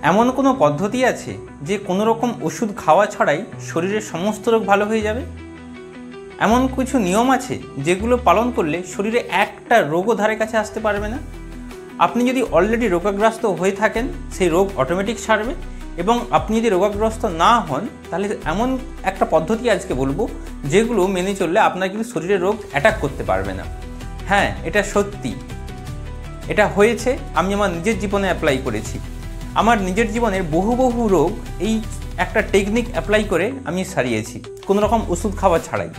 এমন কোনো পদ্ধতি আছে যে কোনো রকম ওষুধ খাওয়া ছাড়াই শরীরের সমস্ত রোগ ভালো হয়ে যাবে? এমন কিছু নিয়ম আছে যেগুলো পালন করলে শরীরে একটা রোগও ধারে কাছে আসতে পারবে না? আপনি যদি অলরেডি রোগাগ্রস্ত হয়ে থাকেন সেই রোগ অটোমেটিক ছাড়বে, এবং আপনি যদি রোগাগ্রস্ত না হন তাহলে এমন একটা পদ্ধতি আজকে বলবো যেগুলো মেনে চললে আপনার কিন্তু শরীরে রোগ অ্যাটাক করতে পারবে না। হ্যাঁ, এটা সত্যি, এটা হয়েছে, আমি আমার নিজের জীবনে অ্যাপ্লাই করেছি। আমার নিজের জীবনের বহু রোগ এই একটা টেকনিক অ্যাপ্লাই করে আমি সারিয়েছি, কোনো রকম ওষুধ খাওয়া ছাড়াই।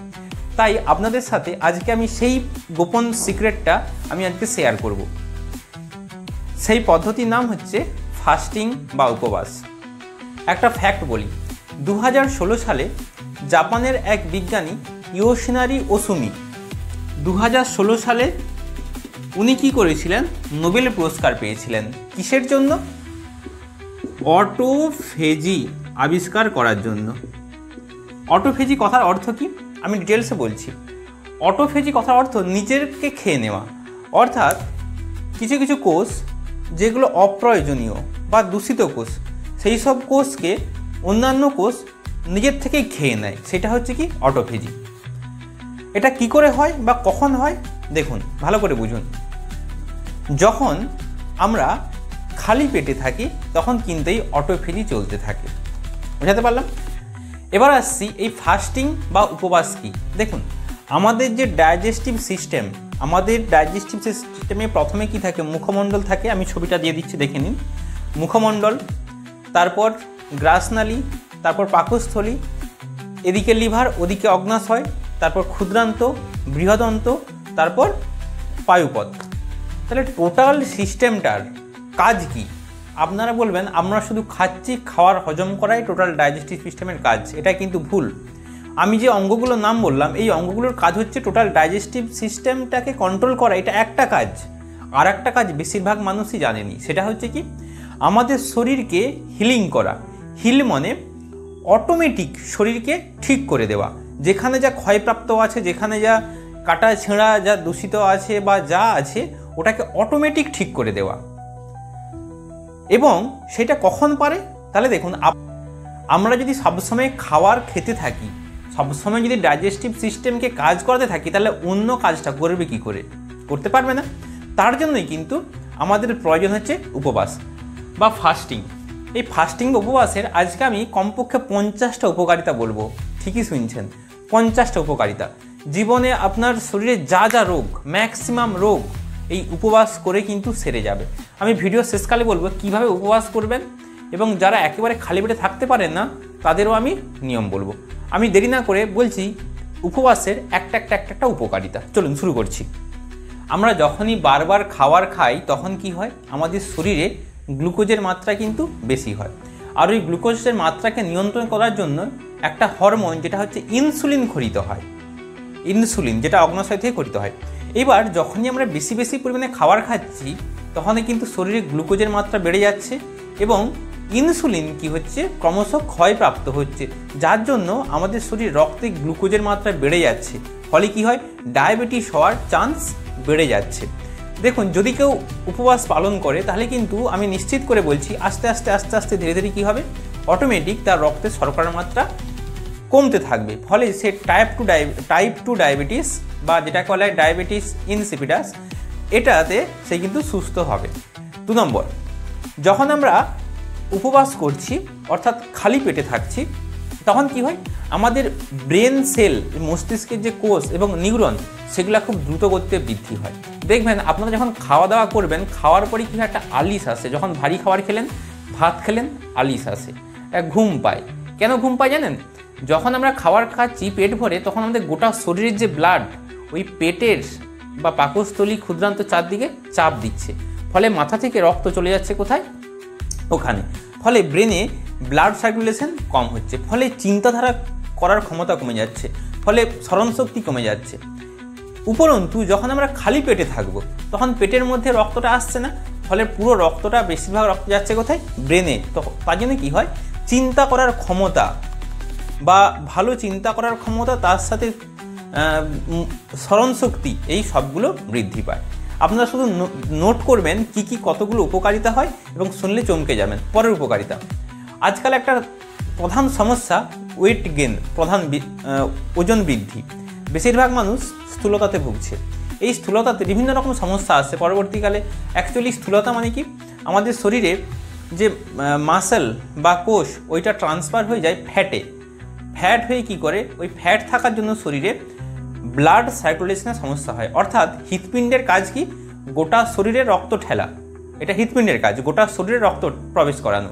তাই আপনাদের সাথে আজকে আমি সেই গোপন সিক্রেটটা আমি আজকে শেয়ার করব। সেই পদ্ধতির নাম হচ্ছে ফাস্টিং বা উপবাস। একটা ফ্যাক্ট বলি, 2016 সালে জাপানের এক বিজ্ঞানী ইয়োশিনারি ওসুমি 2016 সালে উনি কি করেছিলেন? নোবেল পুরস্কার পেয়েছিলেন। কিসের জন্য? অটোফেজি আবিষ্কার করার জন্য। অটোফেজি কথার অর্থ কি আমি ডিটেলসে বলছি। অটোফেজি কথার অর্থ নিজেকে খেয়ে নেওয়া, অর্থাৎ কিছু কিছু কোষ যেগুলো অপ্রয়োজনীয় বা দূষিত কোষ, সেই সব কোষকে অন্যান্য কোষ নিজের থেকেই খেয়ে নেয়, সেটা হচ্ছে কি অটোফেজি। এটা কি করে হয় বা কখন হয় দেখুন, ভালো করে বুঝুন। যখন আমরা খালি পেটে থাকি তখন কিন্তু এই অটোফেজি চলতে থাকে। বুঝাতে পারলাম? এবার আসছি এই ফাস্টিং বা উপবাস কি। দেখুন, আমাদের যে ডাইজেস্টিভ সিস্টেম, আমাদের ডাইজেস্টিভ সিস্টেমে প্রথমে কি থাকে? মুখমণ্ডল থাকে। আমি ছবিটা দিয়ে দিচ্ছি, দেখে নিন। মুখমণ্ডল, তারপর গ্রাসনালী, তারপর পাকস্থলী, এদিকে লিভার, ওদিকে অগ্নাশয়, তারপর ক্ষুদ্রান্ত, বৃহদন্ত, তারপর পায়ুপথ। তাহলে টোটাল সিস্টেমটার কাজ কি? আপনারা বলবেন আমরা শুধু খাচ্ছি, খাওয়ার হজম করাই টোটাল ডাইজেস্টিভ সিস্টেমের কাজ। এটা কিন্তু ভুল। আমি যে অঙ্গগুলোর নাম বললাম, এই অঙ্গগুলোর কাজ হচ্ছে টোটাল ডাইজেস্টিভ সিস্টেমটাকে কন্ট্রোল করা, এটা একটা কাজ। আর একটা কাজ বেশিরভাগ মানুষই জানেনি, সেটা হচ্ছে কি আমাদের শরীরকে হিলিং করা। হিল মানে অটোমেটিক শরীরকে ঠিক করে দেওয়া। যেখানে যা ক্ষয়প্রাপ্ত আছে, যেখানে যা কাটা ছেঁড়া, যা দূষিত আছে বা যা আছে, ওটাকে অটোমেটিক ঠিক করে দেওয়া। এবং সেটা কখন পারে? তাহলে দেখুন, আমরা যদি সবসময় খাবার খেতে থাকি, সবসময় যদি ডাইজেস্টিভ সিস্টেমকে কাজ করাতে থাকি, তাহলে অন্য কাজটা করবে কি করে? করতে পারবে না। তার জন্যই কিন্তু আমাদের প্রয়োজন হচ্ছে উপবাস বা ফাস্টিং। এই ফাস্টিং উপবাসের আজকে আমি কমপক্ষে 50টা উপকারিতা বলবো। ঠিকই শুনছেন, 50টা উপকারিতা। জীবনে আপনার শরীরে যা যা রোগ, ম্যাক্সিমাম রোগ এই উপবাস করে কিন্তু সেরে যাবে। আমি ভিডিও শেষকালে বলবো কিভাবে উপবাস করবেন, এবং যারা একেবারে খালি পেটে থাকতে পারেন না তাদেরও আমি নিয়ম বলবো। আমি দেরি না করে বলছি উপবাসের একটা উপকারিতা। চলুন শুরু করছি। আমরা যখনই বারবার খাবার খাই তখন কি হয়? আমাদের শরীরে গ্লুকোজের মাত্রা কিন্তু বেশি হয়। আর ওই গ্লুকোজের মাত্রাকে নিয়ন্ত্রণ করার জন্য একটা হরমোন যেটা হচ্ছে ইনসুলিন খরিত হয়। ইনসুলিন যেটা অগ্নাশয় থেকে খরিত হয়। এবার যখনই আমরা বেশি পরিমাণে খাবার খাচ্ছি তখনই কিন্তু শরীরে গ্লুকোজের মাত্রা বেড়ে যাচ্ছে, এবং ইনসুলিন কি হচ্ছে? ক্রমশ ক্ষয়প্রাপ্ত হচ্ছে, যার জন্য আমাদের শরীর রক্তে গ্লুকোজের মাত্রা বেড়ে যাচ্ছে। ফলে কি হয়? ডায়াবেটিস হওয়ার চান্স বেড়ে যাচ্ছে। দেখুন, যদি কেউ উপবাস পালন করে তাহলে কিন্তু আমি নিশ্চিত করে বলছি আস্তে আস্তে ধীরে কী হবে? অটোমেটিক তার রক্তে শর্করার মাত্রা কমতে থাকবে। ফলে সে টাইপ টু ডায়াবেটিস বা যেটাকে বলা হয় ডায়াবেটিস ইনসিপিডাস, এটাতে সে কিন্তু সুস্থ হবে। 2 নম্বর, যখন আমরা উপবাস করছি অর্থাৎ খালি পেটে থাকছি তখন কি হয়? আমাদের ব্রেন সেল, মস্তিষ্কের যে কোষ এবং নিউরন, সেগুলো খুব দ্রুত গতিতে বৃদ্ধি হয়। দেখবেন আপনারা যখন খাওয়া দাওয়া করবেন, খাওয়ার পরে কি একটা আলিশ আসে। যখন ভারী খাবার খেলেন, ভাত খেলেন, আলিশ আসে, ঘুম পায়। কেন ঘুম পায় জানেন? যখন আমরা খাবার খাচ্ছি পেট ভরে, তখন আমাদের গোটা শরীরের যে ব্লাড ওই পেটের বা পাকস্থলী, ক্ষুদ্রান্ত চারদিকে চাপ দিচ্ছে। ফলে মাথা থেকে রক্ত চলে যাচ্ছে কোথায়? ওখানে। ফলে ব্রেনে ব্লাড সার্কুলেশন কম হচ্ছে, ফলে চিন্তাধারা করার ক্ষমতা কমে যাচ্ছে, ফলে স্মরণশক্তি কমে যাচ্ছে। উপরন্তু যখন আমরা খালি পেটে থাকবো তখন পেটের মধ্যে রক্তটা আসছে না, ফলে পুরো রক্তটা, বেশিরভাগ রক্ত যাচ্ছে কোথায়? ব্রেনে। তো তার জন্য কী হয়? চিন্তা করার ক্ষমতা বা ভালো চিন্তা করার ক্ষমতা, তার সাথে স্মরণশক্তি, এই সবগুলো বৃদ্ধি পায়। আপনারা শুধু নোট করবেন কি কি কতগুলো উপকারিতা হয় এবং শুনলে চমকে যাবেন। পরের উপকারিতা, আজকাল একটা প্রধান সমস্যা ওয়েট গেন, ওজন বৃদ্ধি। বেশিরভাগ মানুষ স্থূলতাতে ভুগছে। এই স্থূলতাতে বিভিন্ন রকম সমস্যা আসছে পরবর্তীকালে। অ্যাকচুয়ালি স্থূলতা মানে কি, আমাদের শরীরে যে মাসেল বা কোষ ওইটা ট্রান্সফার হয়ে যায় ফ্যাটে। ফ্যাট হয়ে কি করে, ওই ফ্যাট থাকার জন্য শরীরে ব্লাড সার্কুলেশনের সমস্যা হয়। অর্থাৎ হৃৎপিণ্ডের কাজ কি, গোটা শরীরে রক্ত ঠেলা। এটা হৃৎপিণ্ডের কাজ, গোটা শরীরে রক্ত প্রবেশ করানো।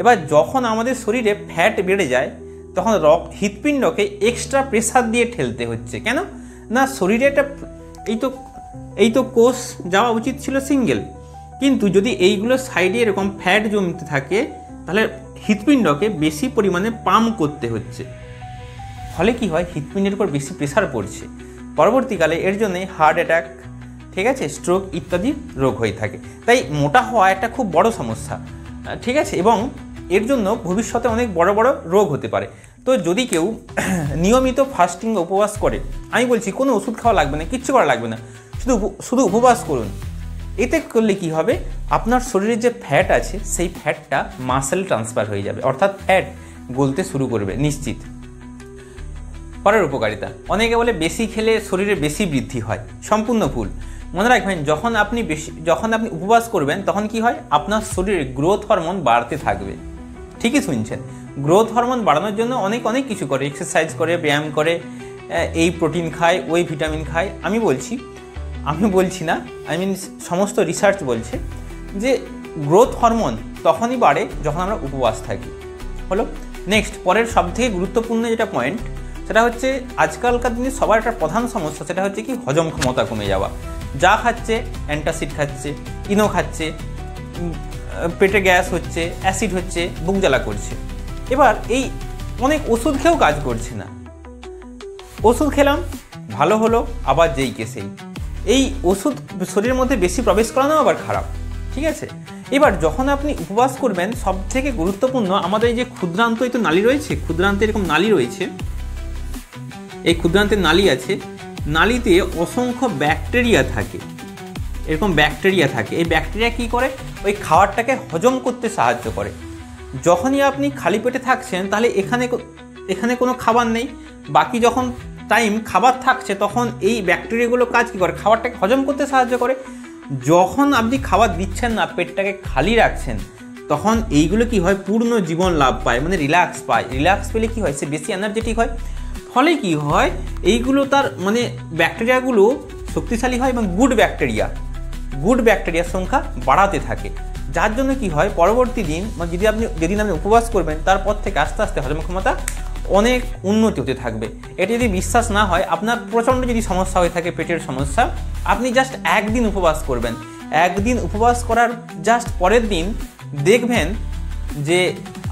এবার যখন আমাদের শরীরে ফ্যাট বেড়ে যায় তখন হৃৎপিণ্ডকে এক্সট্রা প্রেসার দিয়ে ঠেলতে হচ্ছে। কেন না, শরীরে একটা এই তো কোষ যাওয়া উচিত ছিল সিঙ্গেল, কিন্তু যদি এইগুলো সাইডে এরকম ফ্যাট জমতে থাকে তাহলে হৃৎপিণ্ডকে বেশি পরিমাণে পাম্প করতে হচ্ছে। ফলে কি হয়, হৃৎপিণ্ডের উপর বেশি প্রেসার পড়ছে। পরবর্তীকালে এর জন্যে হার্ট অ্যাটাক, ঠিক আছে, স্ট্রোক ইত্যাদি রোগ হয়ে থাকে। তাই মোটা হওয়া একটা খুব বড় সমস্যা, ঠিক আছে, এবং এর জন্য ভবিষ্যতে অনেক বড় বড় রোগ হতে পারে। তো যদি কেউ নিয়মিত ফাস্টিং উপবাস করে, আমি বলছি কোনো ওষুধ খাওয়া লাগবে না, কিচ্ছু করা লাগবে না, শুধু উপবাস করুন। এতে করলে কি হবে, আপনার শরীরে যে ফ্যাট আছে সেই ফ্যাটটা মাসেল ট্রান্সফার হয়ে যাবে, অর্থাৎ ফ্যাট গলতে শুরু করবে নিশ্চিত। পরের উপকারিতা, অনেকে বলে বেশি খেলে শরীরে বেশি বৃদ্ধি হয়। সম্পূর্ণ ভুল। মনে রাখবেন, যখন আপনি উপবাস করবেন তখন কি হয়, আপনার শরীরে গ্রোথ হরমোন বাড়তে থাকবে। ঠিকই শুনছেন, গ্রোথ হরমোন বাড়ানোর জন্য অনেক কিছু করে, এক্সারসাইজ করে, ব্যায়াম করে, এই প্রোটিন খায়, ওই ভিটামিন খায়। আমি বলছি না, সমস্ত রিসার্চ বলছে যে গ্রোথ হরমোন তখনই বাড়ে যখন আমরা উপবাস থাকি। হলো নেক্সট, পরের সবথেকে গুরুত্বপূর্ণ যেটা পয়েন্ট, সেটা হচ্ছে আজকালকার দিনে সবার একটা প্রধান সমস্যা, সেটা হচ্ছে কি হজম ক্ষমতা কমে যাওয়া। যা খাচ্ছে, অ্যান্টাসিড খাচ্ছে, ইনো খাচ্ছে, পেটে গ্যাস হচ্ছে, অ্যাসিড হচ্ছে, বুক জ্বালা করছে। এবার এই অনেক ওষুধ খেয়েও কাজ করছে না। ওষুধ খেলাম, ভালো হলো, আবার যেই কেসেই। এই ওষুধ শরীরের মধ্যে বেশি প্রবেশ করানো আবার খারাপ, ঠিক আছে। এবার যখন আপনি উপবাস করবেন, সব থেকে গুরুত্বপূর্ণ আমাদের এই যে ক্ষুদ্রান্ত নালী রয়েছে, ক্ষুদ্রান্তে এরকম নালী রয়েছে, এই ক্ষুদ্রান্তের নালী আছে, নালীতে অসংখ্য ব্যাকটেরিয়া থাকে, এরকম ব্যাকটেরিয়া থাকে। এই ব্যাকটেরিয়া কি করে, ওই খাবারটাকে হজম করতে সাহায্য করে। যখনই আপনি খালি পেটে থাকছেন তাহলে এখানে কোনো খাবার নেই, বাকি যখন টাইম খাবার থাকছে তখন এই ব্যাকটেরিয়াগুলো কাজ কী করে, খাবারটাকে হজম করতে সাহায্য করে। যখন আপনি খাবার দিচ্ছেন না, পেটটাকে খালি রাখছেন, তখন এইগুলো কি হয়, পূর্ণ জীবন লাভ পায়, মানে রিল্যাক্স পায়। রিল্যাক্স পেলে কি হয়, সে বেশি এনার্জেটিক হয়। ফলে কি হয়, এইগুলো তার মানে ব্যাকটেরিয়াগুলো শক্তিশালী হয় এবং গুড ব্যাকটেরিয়ার সংখ্যা বাড়াতে থাকে। যার জন্য কি হয়, পরবর্তী দিন যেদিন আপনি উপবাস করবেন তারপর থেকে আস্তে আস্তে হজম ক্ষমতা অনেক উন্নতি হতে থাকবে। এটা যদি বিশ্বাস না হয়, আপনার প্রচণ্ড যদি সমস্যা হয়ে থাকে, পেটের সমস্যা, আপনি জাস্ট একদিন উপবাস করবেন। একদিন উপবাস করার জাস্ট পরের দিন দেখবেন যে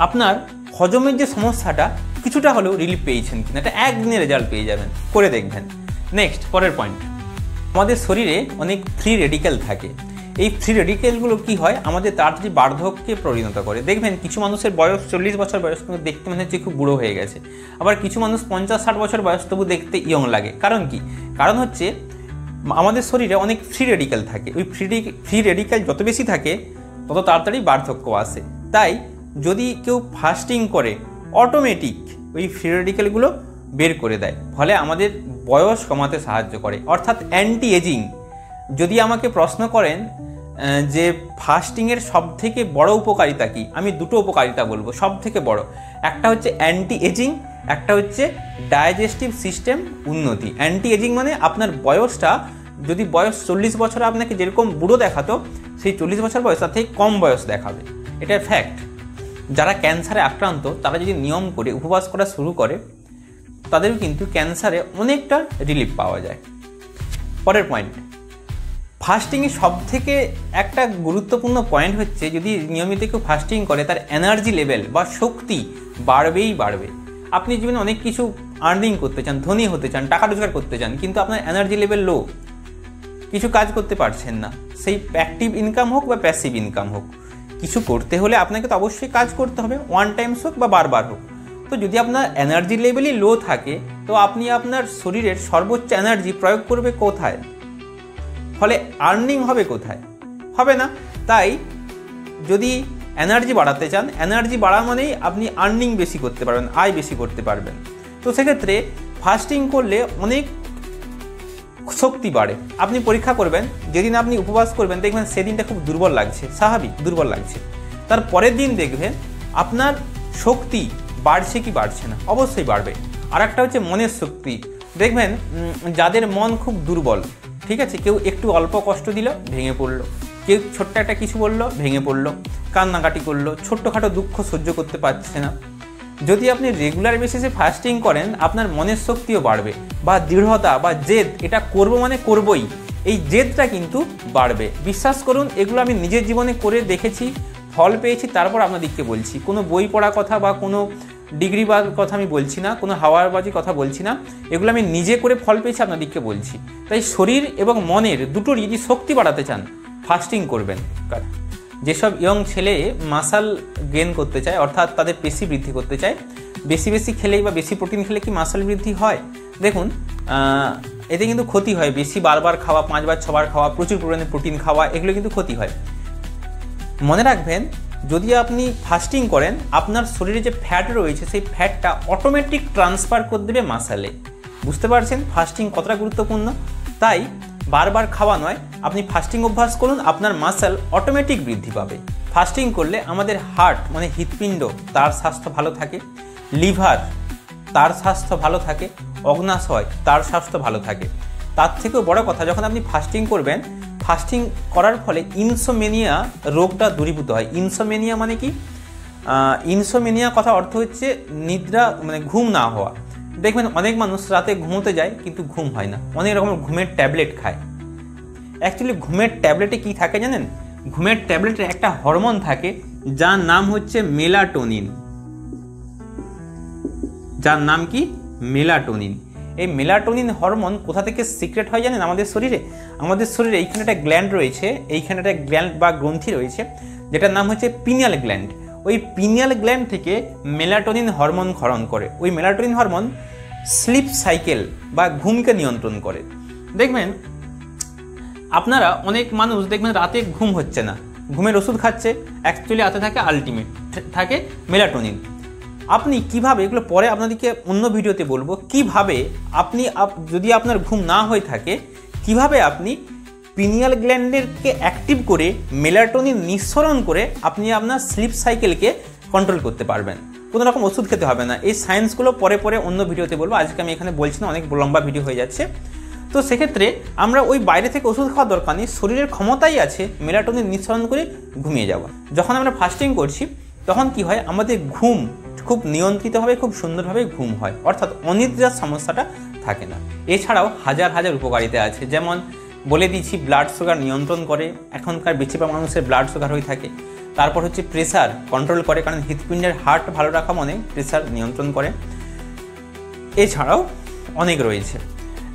আপনার হজমের যে সমস্যাটা কিছুটা হলেও রিলিফ পেয়েছেন কিনা। এটা একদিনের রেজাল্ট পেয়ে যাবেন, করে দেখবেন। নেক্সট, পরের পয়েন্ট, আমাদের শরীরে অনেক ফ্রি রেডিক্যাল থাকে। এই ফ্রি রেডিক্যালগুলো কি হয়, আমাদের তাড়াতাড়ি বার্ধক্যে পরিণত করে। দেখবেন কিছু মানুষের বয়স 40 বছর বয়স কিন্তু দেখতে মনে হচ্ছে খুব বুড়ো হয়ে গেছে, আবার কিছু মানুষ 50-60 বছর বয়স তবু দেখতে ইয়ং লাগে। কারণ কি, কারণ হচ্ছে আমাদের শরীরে অনেক ফ্রি রেডিক্যাল থাকে। ওই ফ্রি রেডিক্যাল যত বেশি থাকে তত তাড়াতাড়ি বার্ধক্য আসে। তাই যদি কেউ ফাস্টিং করে, অটোমেটিক ওই ফ্রি রেডিক্যালগুলো বের করে দেয়, ফলে আমাদের বয়স কমাতে সাহায্য করে, অর্থাৎ অ্যান্টি এজিং। যদি আমাকে প্রশ্ন করেন যে ফাস্টিংয়ের সবথেকে বড় উপকারিতা কি, আমি দুটো উপকারিতা বলবো সব থেকে বড়। একটা হচ্ছে অ্যান্টি এজিং, একটা হচ্ছে ডাইজেস্টিভ সিস্টেম উন্নতি। অ্যান্টি এজিং মানে আপনার বয়সটা, যদি বয়স 40 বছর আপনাকে যেরকম বুড়ো দেখাতো, সেই 40 বছর বয়স তার থেকে কম বয়স দেখাবে। এটা ফ্যাক্ট। যারা ক্যান্সারে আক্রান্ত তারা যদি নিয়ম করে উপবাস করা শুরু করে, তাদেরও কিন্তু ক্যান্সারে অনেকটা রিলিফ পাওয়া যায়। পরের পয়েন্ট, ফাস্টিংয়ে সবথেকে একটা গুরুত্বপূর্ণ পয়েন্ট হচ্ছে, যদি নিয়মিত কেউ ফাস্টিং করে তার এনার্জি লেভেল বা শক্তি বাড়বেই বাড়বে। আপনি জীবনে অনেক কিছু আর্নিং করতে চান, ধনী হতে চান, টাকা রোজগার করতে চান, কিন্তু আপনার এনার্জি লেভেল লো, কিছু কাজ করতে পারছেন না, সেই অ্যাক্টিভ ইনকাম হোক বা প্যাসিভ ইনকাম হোক, কিছু করতে হলে আপনাকে তো অবশ্যই কাজ করতে হবে, ওয়ান টাইমস হোক বা বারবার হোক। তো যদি আপনার এনার্জি লেভেলই লো থাকে, তো আপনি আপনার শরীরের সর্বোচ্চ এনার্জি প্রয়োগ করবে কোথায়? ফলে আর্নিং হবে কোথায়? হবে না। তাই যদি এনার্জি বাড়াতে চান, এনার্জি বাড়া মানেই আপনি আর্নিং বেশি করতে পারবেন, আয় বেশি করতে পারবেন। তো সেক্ষেত্রে ফাস্টিং করলে অনেক শক্তি বাড়ে। আপনি পরীক্ষা করবেন, যেদিন আপনি উপবাস করবেন দেখবেন সেদিনটা খুব দুর্বল লাগছে, স্বাভাবিক দুর্বল লাগছে। তার পরের দিন দেখবেন আপনার শক্তি বাড়ছে কি বাড়ছে না, অবশ্যই বাড়বে। আর একটা হচ্ছে মনের শক্তি। দেখবেন যাদের মন খুব দুর্বল, ঠিক আছে, কেউ একটু অল্প কষ্ট দিল ভেঙে পড়লো, কেউ ছোট্ট একটা কিছু বললো ভেঙে পড়লো, কান্নাকাটি করলো, ছোট্টখাটো দুঃখ সহ্য করতে পারছে না। যদি আপনি রেগুলার বেসিসে ফাস্টিং করেন আপনার মনের শক্তিও বাড়বে, বা দৃঢ়তা বা জেদ, এটা করবো মানে করবই, এই জেদটা কিন্তু বাড়বে। বিশ্বাস করুন, এগুলো আমি নিজের জীবনে করে দেখেছি, ফল পেয়েছি, তারপর আপনাদেরকে বলছি। কোনো বই পড়া কথা বা কোনো ডিগ্রি বা কথা আমি বলছি না, কোনো হাওয়াবাজি কথা বলছি না, এগুলো আমি নিজে করে ফল পেয়েছি, আপনাদেরকে বলছি। তাই শরীর এবং মনের দুটোর যদি শক্তি বাড়াতে চান ফাস্টিং করবেন। যেসব ইয়ং ছেলে মাসল গেইন করতে চায়, অর্থাৎ তাদের পেশি বৃদ্ধি করতে চায়, বেশি বেশি খেলেই বা বেশি প্রোটিন খেলে কি মাসল বৃদ্ধি হয়? দেখুন, এতে কিন্তু ক্ষতি হয়। বেশি বারবার খাওয়া, 5 বার 6 বার খাওয়া, প্রচুর পরিমাণে প্রোটিন খাওয়া, এগুলো কিন্তু ক্ষতি হয়। মনে রাখবেন, যদি আপনি ফাস্টিং করেন আপনার শরীরে যে ফ্যাট রয়েছে সেই ফ্যাটটা অটোমেটিক ট্রান্সফার করে দেবে মাসলে। বুঝতে পারছেন ফাস্টিং কতটা গুরুত্বপূর্ণ? তাই বারবার খাওয়া নয়, আপনি ফাস্টিং অভ্যাস করুন, আপনার মাসল অটোমেটিক বৃদ্ধি পাবে। ফাস্টিং করলে আমাদের হার্ট মানে হৃৎপিণ্ড তার স্বাস্থ্য ভালো থাকে, লিভার তার স্বাস্থ্য ভালো থাকে, অগ্নাশয় তার স্বাস্থ্য ভালো থাকে। তার থেকেও বড় কথা, যখন আপনি ফাস্টিং করবেন, ফাস্টিং করার ফলে ইনসোমেনিয়া রোগটা দূরীভূত হয়। ইনসোমেনিয়া মানে কি? ইনসোমেনিয়া কথা অর্থ হচ্ছে নিদ্রা মানে ঘুম না হওয়া। দেখবেন অনেক মানুষ রাতে ঘুমোতে যায় কিন্তু ঘুম হয় না, অনেক রকমের ঘুমের ট্যাবলেট খায়। অ্যাকচুয়ালি ঘুমের ট্যাবলেটে কি থাকে জানেন? ঘুমের ট্যাবলেটে একটা হরমোন থাকে যার নাম হচ্ছে মেলাটোনিন। যার নাম কি? মেলাটোনিন। এই মেলাটোনিন হরমোন কোথা থেকে সিক্রেট হয় জানেন? আমাদের শরীরে এইখানে একটা গ্ল্যান্ড রয়েছে, এইখানে একটা গ্ল্যান্ড বা গ্রন্থি রয়েছে যেটার নাম হচ্ছে পিনিয়াল গ্ল্যান্ড। ওই পিনিয়াল গ্ল্যান্ড থেকে মেলাটোনিন হরমোন ক্ষরণ করে। ওই মেলাটোনিন হরমোন স্লিপ সাইকেল বা ঘুমকে নিয়ন্ত্রণ করে। দেখবেন আপনারা অনেক মানুষ দেখবেন রাতে ঘুম হচ্ছে না, ঘুমের ওষুধ খাচ্ছে, অ্যাকচুয়ালি হাতে থাকে আলটিমেট, থাকে মেলাটোনিন। আপনি কিভাবে, এগুলো পরে আপনাদেরকে অন্য ভিডিওতে বলবো, কিভাবে আপনি যদি আপনার ঘুম না হয়ে থাকে কিভাবে আপনি পিনিয়াল গ্ল্যান্ডেরকে অ্যাক্টিভ করে মেলাটোনিন নিঃসরণ করে আপনি আপনার স্লিপ সাইকেলকে কন্ট্রোল করতে পারবেন। কোনো রকম ওষুধ খেতে হবে না। এই সায়েন্সগুলো পরে পরে অন্য ভিডিওতে বলবো, আজকে আমি এখানে বলছি না, অনেক লম্বা ভিডিও হয়ে যাচ্ছে। তো সেক্ষেত্রে আমরা ওই বাইরে থেকে ওষুধ খাওয়ার দরকার নেই, শরীরের ক্ষমতাই আছে মেলাটোনিন নিঃসরণ করে ঘুমিয়ে যাওয়া। যখন আমরা ফাস্টিং করছি তখন কি হয়, আমাদের ঘুম খুব নিয়ন্ত্রিতভাবে খুব সুন্দরভাবে ঘুম হয়, অর্থাৎ অনিদ্রার সমস্যাটা থাকে না। এছাড়াও হাজার হাজার উপকারিতা আছে, যেমন বলে দিচ্ছি, ব্লাড সুগার নিয়ন্ত্রণ করে, এখনকার বেশিরভাগ মানুষের ব্লাড সুগার হয়ে থাকে। তারপর হচ্ছে প্রেসার কন্ট্রোল করে, কারণ হৃৎপিণ্ডের হার্ট ভালো রাখা মানে প্রেসার নিয়ন্ত্রণ করে। এছাড়াও অনেক রয়েছে।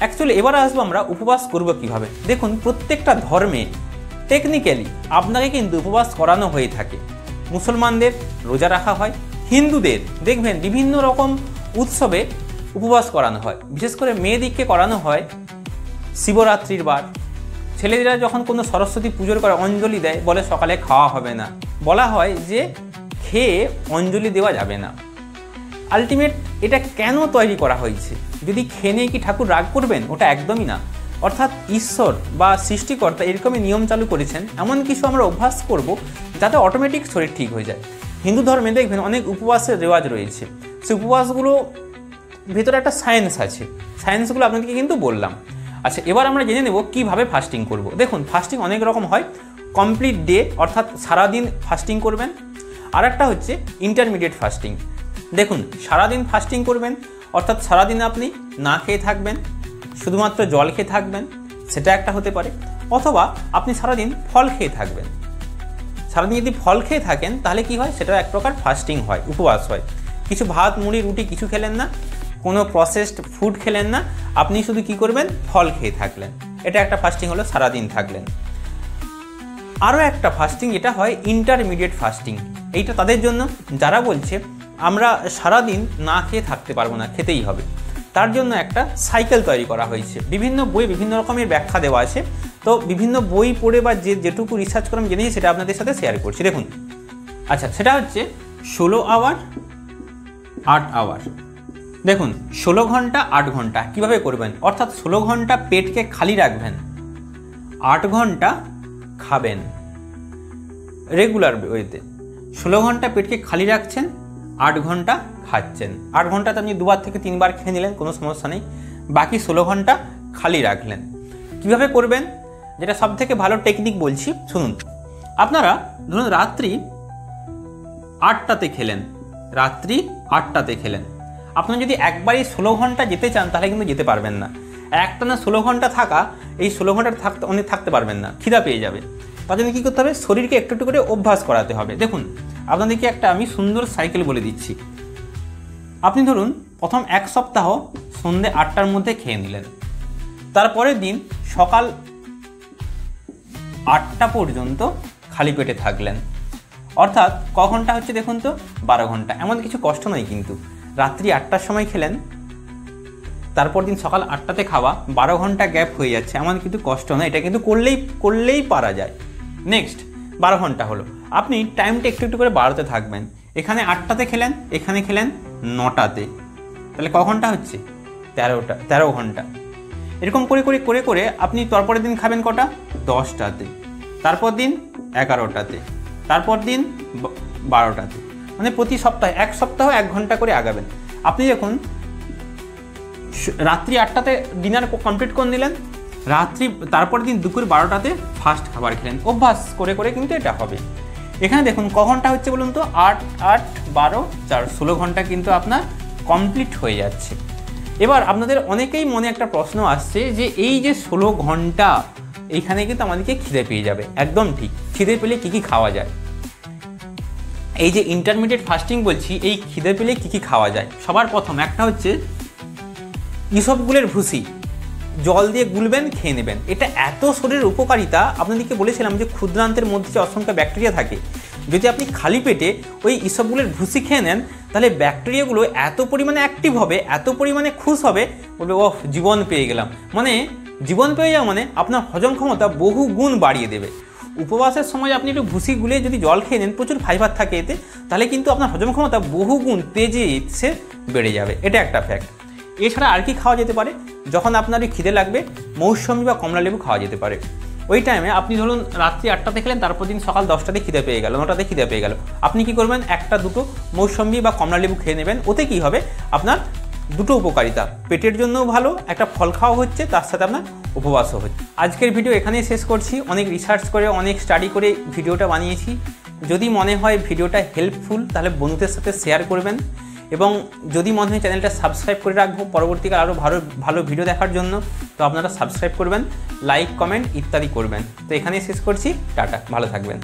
অ্যাকচুয়ালি এবার আসবো আমরা উপবাস করব কিভাবে। দেখুন, প্রত্যেকটা ধর্মে টেকনিক্যালি আপনাকে কিন্তু উপবাস করানো হয়ে থাকে। মুসলমানদের রোজা রাখা হয়, হিন্দুদের দেখবেন বিভিন্ন রকম উৎসবে উপবাস করানো হয়, বিশেষ করে মেয়েদিককে করানো হয় শিবরাত্রির বার। ছেলেরা যখন কোনো সরস্বতী পুজোর করে অঞ্জলি দেয়, বলে সকালে খাওয়া হবে না, বলা হয় যে খেয়ে অঞ্জলি দেওয়া যাবে না। আলটিমেট এটা কেন তৈরি করা হয়েছে? যদি খেয়ে নিয়ে কি ঠাকুর রাগ করবেন? ওটা একদমই না। অর্থাৎ ঈশ্বর বা সৃষ্টিকর্তা এরকমই নিয়ম চালু করেছেন, এমন কিছু আমরা অভ্যাস করব যাতে অটোমেটিক শরীর ঠিক হয়ে যায়। হিন্দু ধর্মে দেখবেন অনেক উপবাসের রেওয়াজ রয়েছে, সেই উপবাসগুলো ভেতরে একটা সায়েন্স আছে, সায়েন্সগুলো আপনাদেরকে কিন্তু বললাম। আচ্ছা, এবার আমরা জেনে নেব কিভাবে ফাস্টিং করব। দেখুন, ফাস্টিং অনেক রকম হয়। কমপ্লিট ডে অর্থাৎ সারাদিন ফাস্টিং করবেন, আর একটা হচ্ছে ইন্টারমিডিয়েট ফাস্টিং। দেখুন, সারাদিন ফাস্টিং করবেন অর্থাৎ সারাদিন আপনি না খেয়ে থাকবেন, শুধুমাত্র জল খেয়ে থাকবেন, সেটা একটা হতে পারে। অথবা আপনি সারাদিন ফল খেয়ে থাকবেন। সারাদিন যদি ফল খেয়ে থাকেন তাহলে কি হয়, সেটা এক প্রকার ফাস্টিং হয়, উপবাস হয়। কিছু ভাত মুড়ি রুটি কিছু খেলেন না, কোনো প্রসেসড ফুড খেলেন না, আপনি শুধু কি করবেন, ফল খেয়ে থাকলেন। এটা একটা ফাস্টিং হলো, সারাদিন থাকলেন। আরও একটা ফাস্টিং এটা হয় ইন্টারমিডিয়েট ফাস্টিং। এইটা তাদের জন্য যারা বলছে আমরা সারাদিন না খেয়ে থাকতে পারবো না, খেতেই হবে। তার জন্য একটা সাইকেল তৈরি করা হয়েছে, বিভিন্ন বইয়ে বিভিন্ন রকমের ব্যাখ্যা দেওয়া আছে। তো বিভিন্ন বই পড়ে বা যেটুকু রিসার্চ করে আমি জেনেছি সেটা আপনাদের সাথে শেয়ার করছি। দেখুন, আচ্ছা, সেটা হচ্ছে 16 আওয়ার 8 আওয়ার। দেখুন, 16 ঘন্টা 8 ঘন্টা কীভাবে করবেন, অর্থাৎ 16 ঘন্টা পেটকে খালি রাখবেন, 8 ঘন্টা খাবেন রেগুলার ওয়েতে। 16 ঘন্টা পেটকে খালি রাখছেন, 8 ঘন্টা খাচ্ছেন। 8 ঘন্টাতে আপনি 2 বার থেকে 3 বার খেয়ে নিলেন, কোনো সমস্যা নেই। বাকি 16 ঘন্টা খালি রাখলেন। কিভাবে করবেন, যেটা সব থেকে ভালো টেকনিক বলছি শুনুন। আপনারা ধরুন রাত্রি 8টাতে খেলেন, রাত্রি 8টাতে খেলেন। আপনারা যদি একবারই 16 ঘন্টা যেতে চান তাহলে কিন্তু যেতে পারবেন না। একটানা 16 ঘন্টা থাকা, এই 16 ঘন্টা অনেক থাকতে পারবেন না, খিদা পেয়ে যাবে। তার জন্য কী করতে হবে, শরীরকে একটু একটু করে অভ্যাস করাতে হবে। দেখুন, আপনাদেরকে একটা আমি সুন্দর সাইকেল বলে দিচ্ছি। আপনি ধরুন প্রথম 1 সপ্তাহ সন্ধ্যে 8টার মধ্যে খেয়ে নিলেন, তারপরের দিন সকাল 8টা পর্যন্ত খালি পেটে থাকলেন। অর্থাৎ ক ঘন্টা হচ্ছে দেখুন তো, 12 ঘন্টা। এমন কিছু কষ্ট নয় কিন্তু। রাত্রি 8টার সময় খেলেন, তারপর দিন সকাল 8টাতে খাওয়া, 12 ঘন্টা গ্যাপ হয়ে যাচ্ছে, এমন কিন্তু কষ্ট নয়। এটা কিন্তু করলেই পারা যায়। নেক্সট 12 ঘন্টা হলো, আপনি টাইমটা একটু একটু করে বাড়াতে থাকবেন। এখানে 8টাতে খেলেন, এখানে খেলেন 9টাতে, তাহলে ক ঘন্টা হচ্ছে, 13 ঘন্টা। এরকম করে করে করে করে আপনি তারপরের দিন খাবেন কটা, 10টাতে, তারপর দিন 11টাতে, তারপর দিন 12টাতে। মানে প্রতি সপ্তাহে 1 সপ্তাহ 1 ঘন্টা করে আগাবেন। আপনি দেখুন, রাত্রি 8টাতে ডিনার কমপ্লিট করে নিলেন, তারপর দিন দুপুর 12টাতে ফার্স্ট খাবার খেলেন। অভ্যাস করে করে কিন্তু এটা হবে। এখানে দেখুন ক ঘন্টা হচ্ছে বলুন তো, 8 8 12 4 16 ঘন্টা কিন্তু আপনার কমপ্লিট হয়ে যাচ্ছে। এবার আপনাদের অনেকেই মনে একটা প্রশ্ন আসছে যে এই যে 16 ঘন্টা, এইখানে কিন্তু আমাদেরকে খিদে পেয়ে যাবে। একদম ঠিক, খিদে পেলে কী কী খাওয়া যায়, এই যে ইন্টারমিডিয়েট ফাস্টিং বলছি, এই খিদে পেলে কী কী খাওয়া যায়। সবার প্রথম একটা হচ্ছে ইসবগুলের ভুসি, জল দিয়ে গুলবেন, খেয়ে নেবেন। এটা এত শরীরের উপকারিতা। আপনাদেরকে বলেছিলাম যে ক্ষুদ্রান্তের মধ্যে যে অসংখ্য ব্যাকটেরিয়া থাকে, যদি আপনি খালি পেটে ওই ইসবগুলের ভুসি খেয়ে নেন, তাহলে ব্যাকটেরিয়াগুলো এত পরিমাণে অ্যাক্টিভ হবে, এত পরিমাণে খুশ হবে, বলবে ওহ জীবন পেয়ে গেলাম। মানে জীবন পেয়ে যাওয়া মানে আপনার হজম ক্ষমতা বহু গুণ বাড়িয়ে দেবে। উপবাসের সময় আপনি একটু ভুসি গুলে যদি জল খেয়ে নেন, প্রচুর ফাইবার থাকে এতে, তাহলে কিন্তু আপনার হজম ক্ষমতা বহু গুণ তেজে সে বেড়ে যাবে। এটা একটা ফ্যাক্ট। এছাড়া আর কি খাওয়া যেতে পারে, যখন আপনার খিদে লাগবে, মৌসুমি বা কমলা লেবু খাওয়া যেতে পারে। ওই টাইমে আপনি ধরুন রাত্রি 8টাতে খেলেন, তারপর দিন সকাল 10টাতে খিদে পেয়ে গেল, 9টাতে খিদে পেয়ে গেল, আপনি কি করবেন, 1টা 2টো মৌসুমি বা কমলা লেবু খেয়ে নেবেন। ওতে কি হবে, আপনার দুটো উপকারিতা, পেটের জন্যও ভালো, একটা ফল খাওয়া হচ্ছে, তার সাথে আপনার উপবাসও হচ্ছে। আজকের ভিডিও এখানেই শেষ করছি। অনেক রিসার্চ করে, অনেক স্টাডি করে ভিডিওটা বানিয়েছি। যদি মনে হয় ভিডিওটা হেল্পফুল, তাহলে বন্ধুদের সাথে শেয়ার করবেন, এবং যদি মনে হয় চ্যানেলটা সাবস্ক্রাইব করে রাখবো পরবর্তীকালে আরও ভালো ভিডিও দেখার জন্য, তো আপনারা সাবস্ক্রাইব করবেন, লাইক কমেন্ট ইত্যাদি করবেন। তো এখানেই শেষ করছি, টাটা, ভালো থাকবেন।